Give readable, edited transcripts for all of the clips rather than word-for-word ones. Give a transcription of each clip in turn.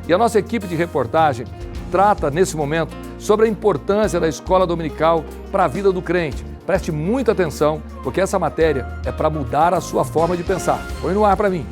E a nossa equipe de reportagem trata, nesse momento, sobre a importância da escola dominical para a vida do crente. Preste muita atenção, porque essa matéria é para mudar a sua forma de pensar. Põe no ar para mim.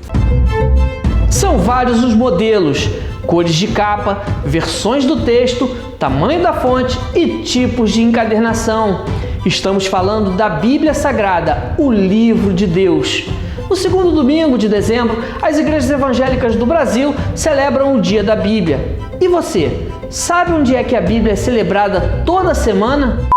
São vários os modelos, cores de capa, versões do texto, tamanho da fonte e tipos de encadernação. Estamos falando da Bíblia Sagrada, o livro de Deus. No segundo domingo de dezembro, as igrejas evangélicas do Brasil celebram o Dia da Bíblia. E você, sabe onde é que a Bíblia é celebrada toda semana?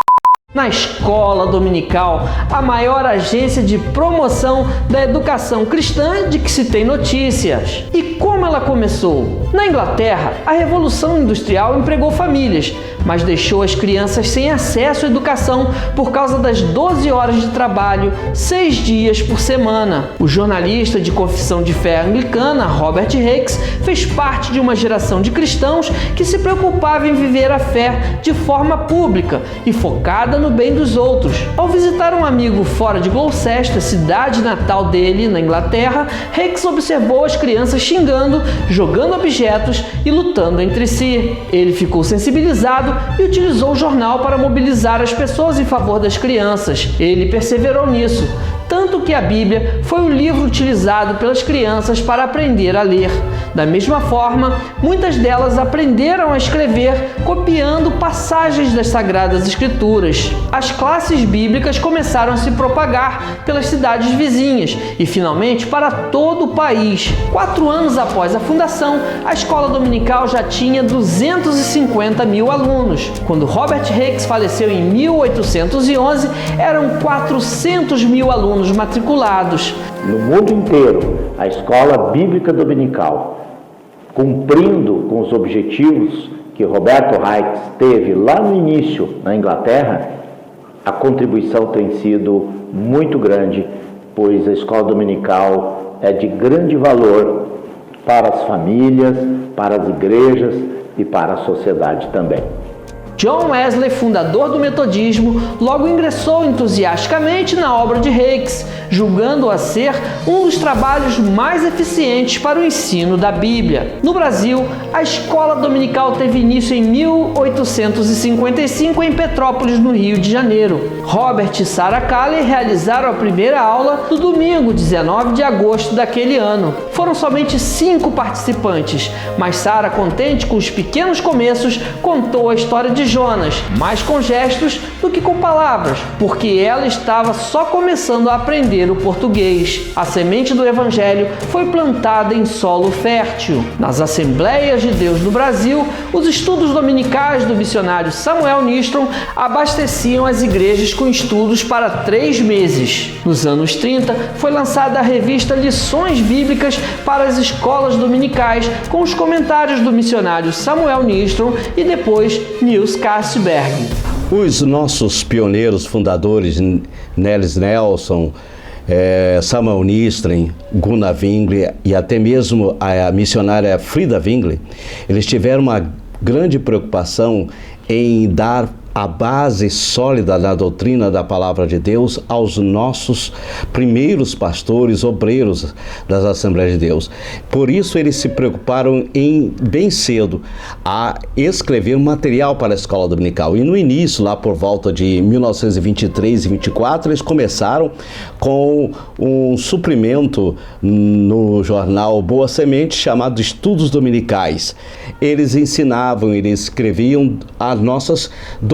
Na Escola Dominical, a maior agência de promoção da educação cristã de que se tem notícias. E como ela começou? Na Inglaterra, a Revolução Industrial empregou famílias, mas deixou as crianças sem acesso à educação por causa das 12 horas de trabalho, 6 dias por semana. O jornalista de confissão de fé anglicana, Robert Hicks, fez parte de uma geração de cristãos que se preocupava em viver a fé de forma pública e focada no bem dos outros. Ao visitar um amigo fora de Gloucester, cidade natal dele, na Inglaterra, Hicks observou as crianças xingando, jogando objetos e lutando entre si. Ele ficou sensibilizado e utilizou o jornal para mobilizar as pessoas em favor das crianças. Ele perseverou nisso, tanto que a Bíblia foi o livro utilizado pelas crianças para aprender a ler. Da mesma forma, muitas delas aprenderam a escrever copiando passagens das Sagradas Escrituras. As classes bíblicas começaram a se propagar pelas cidades vizinhas e, finalmente, para todo o país. 4 anos após a fundação, a escola dominical já tinha 250 mil alunos. Quando Robert Hicks faleceu em 1811, eram 400 mil alunos matriculados. No mundo inteiro, a escola bíblica dominical, cumprindo com os objetivos que Roberto Hicks teve lá no início na Inglaterra, a contribuição tem sido muito grande, pois a escola dominical é de grande valor para as famílias, para as igrejas e para a sociedade também. John Wesley, fundador do metodismo, logo ingressou entusiasticamente na obra de Hicks, julgando-a ser um dos trabalhos mais eficientes para o ensino da Bíblia. No Brasil, a escola dominical teve início em 1855 em Petrópolis, no Rio de Janeiro. Robert e Sarah Calley realizaram a primeira aula no domingo, 19 de agosto daquele ano. Foram somente 5 participantes, mas Sarah, contente com os pequenos começos, contou a história de Jonas, mais com gestos do que com palavras, porque ela estava só começando a aprender o português. A semente do Evangelho foi plantada em solo fértil. Nas Assembleias de Deus no Brasil, os estudos dominicais do missionário Samuel Nistron abasteciam as igrejas com estudos para 3 meses. Nos anos 30, foi lançada a revista Lições Bíblicas para as escolas dominicais, com os comentários do missionário Samuel Nistron e depois Niels Castberg. Os nossos pioneiros fundadores, Nellis Nelson, Samuel Nistron, Gunnar Wingre e até mesmo a missionária Frida Wingre, eles tiveram uma grande preocupação em dar a base sólida da doutrina da Palavra de Deus aos nossos primeiros pastores, obreiros das Assembleias de Deus. Por isso eles se preocuparam em, bem cedo, a escrever um material para a escola dominical. E no início, lá por volta de 1923 e 24, eles começaram com um suplemento no jornal Boa Semente, chamado Estudos Dominicais. Eles ensinavam, eles escreviam as nossas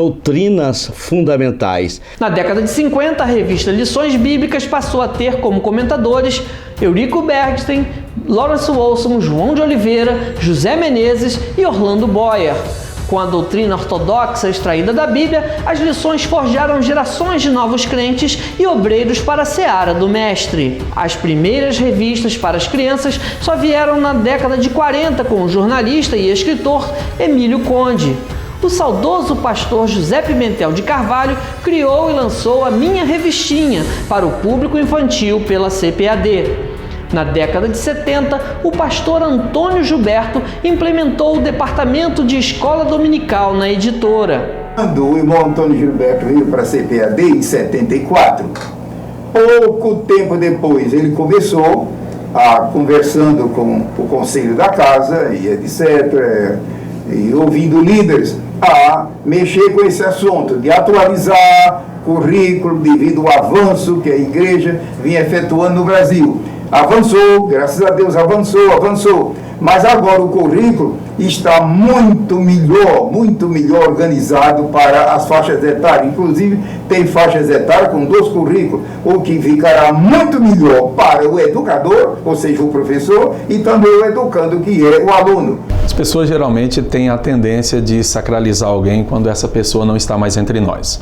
doutrinas fundamentais. Na década de 50, a revista Lições Bíblicas passou a ter como comentadores Eurico Bergsten, Lawrence Wilson, João de Oliveira, José Menezes e Orlando Boyer. Com a doutrina ortodoxa extraída da Bíblia, as lições forjaram gerações de novos crentes e obreiros para a seara do Mestre. As primeiras revistas para as crianças só vieram na década de 40 com o jornalista e escritor Emílio Conde. O saudoso pastor José Pimentel de Carvalho criou e lançou a Minha Revistinha para o público infantil pela CPAD. Na década de 70, o pastor Antônio Gilberto implementou o departamento de escola dominical na editora. Quando o irmão Antônio Gilberto veio para a CPAD em 74, pouco tempo depois ele começou conversando com o conselho da casa e etc., e ouvindo líderes, a mexer com esse assunto, de atualizar currículo devido ao avanço que a igreja vinha efetuando no Brasil. Avançou, graças a Deus avançou, mas agora o currículo está muito melhor organizado para as faixas etárias. Inclusive, tem faixas etárias com 2 currículos, o que ficará muito melhor para o educador, ou seja, o professor, e também o educando, que é o aluno. As pessoas geralmente têm a tendência de sacralizar alguém quando essa pessoa não está mais entre nós.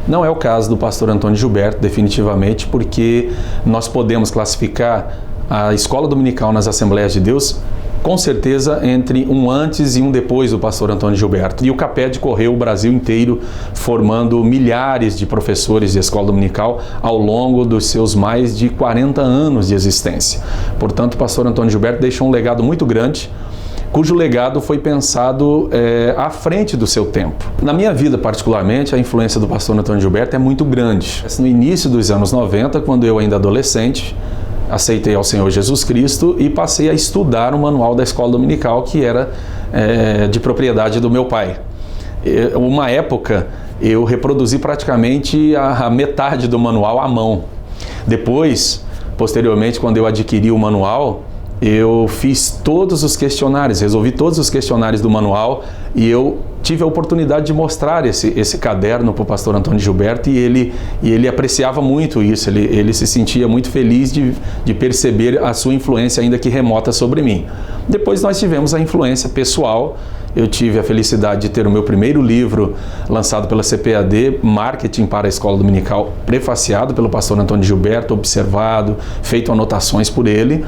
Não é o caso do pastor Antônio Gilberto, definitivamente, porque nós podemos classificar a escola dominical nas Assembleias de Deus com certeza entre um antes e um depois do pastor Antônio Gilberto. E o CAPED correu o Brasil inteiro, formando milhares de professores de escola dominical ao longo dos seus mais de 40 anos de existência. Portanto, o pastor Antônio Gilberto deixou um legado muito grande, cujo legado foi pensado à frente do seu tempo. Na minha vida, particularmente, a influência do pastor Antônio Gilberto é muito grande. No início dos anos 90, quando eu ainda adolescente, aceitei ao Senhor Jesus Cristo e passei a estudar o manual da escola dominical, que era de propriedade do meu pai. Uma época, eu reproduzi praticamente a metade do manual à mão. Depois, posteriormente, quando eu adquiri o manual, eu fiz todos os questionários, resolvi todos os questionários do manual e eu tive a oportunidade de mostrar esse caderno para o pastor Antônio Gilberto e ele apreciava muito isso, ele se sentia muito feliz de perceber a sua influência, ainda que remota, sobre mim. Depois nós tivemos a influência pessoal. Eu tive a felicidade de ter o meu primeiro livro lançado pela CPAD, Marketing para a Escola Dominical, prefaciado pelo pastor Antônio Gilberto, observado, feito anotações por ele.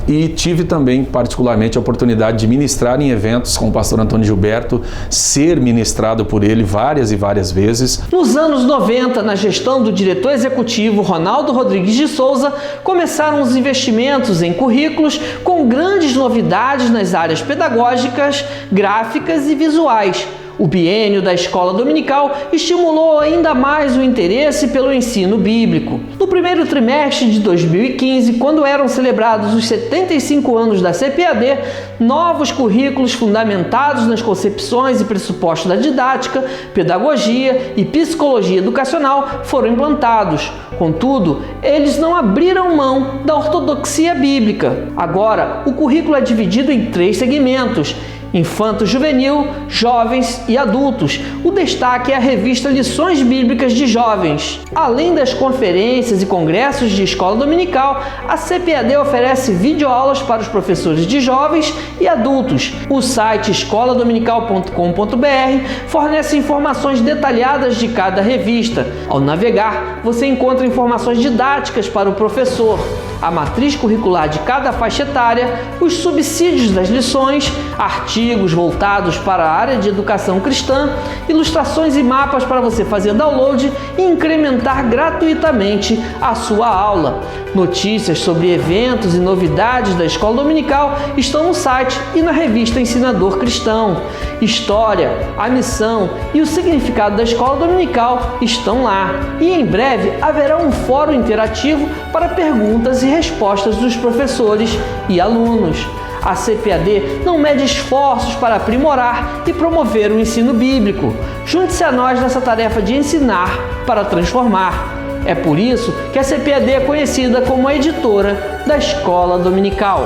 E tive também, particularmente, a oportunidade de ministrar em eventos com o pastor Antônio Gilberto, ser ministrado por ele várias e várias vezes. Nos anos 90, na gestão do diretor executivo Ronaldo Rodrigues de Souza, começaram os investimentos em currículos com grandes novidades nas áreas pedagógicas, gráficas e visuais. O biênio da escola dominical estimulou ainda mais o interesse pelo ensino bíblico. No primeiro trimestre de 2015, quando eram celebrados os 75 anos da CPAD, novos currículos fundamentados nas concepções e pressupostos da didática, pedagogia e psicologia educacional foram implantados. Contudo, eles não abriram mão da ortodoxia bíblica. Agora, o currículo é dividido em 3 segmentos: infanto-juvenil, jovens e adultos. O destaque é a revista Lições Bíblicas de Jovens. Além das conferências e congressos de escola dominical, a CPAD oferece videoaulas para os professores de jovens e adultos. O site escoladominical.com.br fornece informações detalhadas de cada revista. Ao navegar, você encontra informações didáticas para o professor, a matriz curricular de cada faixa etária, os subsídios das lições, artigos voltados para a área de educação cristã, ilustrações e mapas para você fazer download e incrementar gratuitamente a sua aula. Notícias sobre eventos e novidades da escola dominical estão no site e na revista Ensinador Cristão. História, a missão e o significado da escola dominical estão lá. E em breve haverá um fórum interativo para perguntas e respostas dos professores e alunos. A CPAD não mede esforços para aprimorar e promover o ensino bíblico. Junte-se a nós nessa tarefa de ensinar para transformar. É por isso que a CPAD é conhecida como a editora da escola dominical.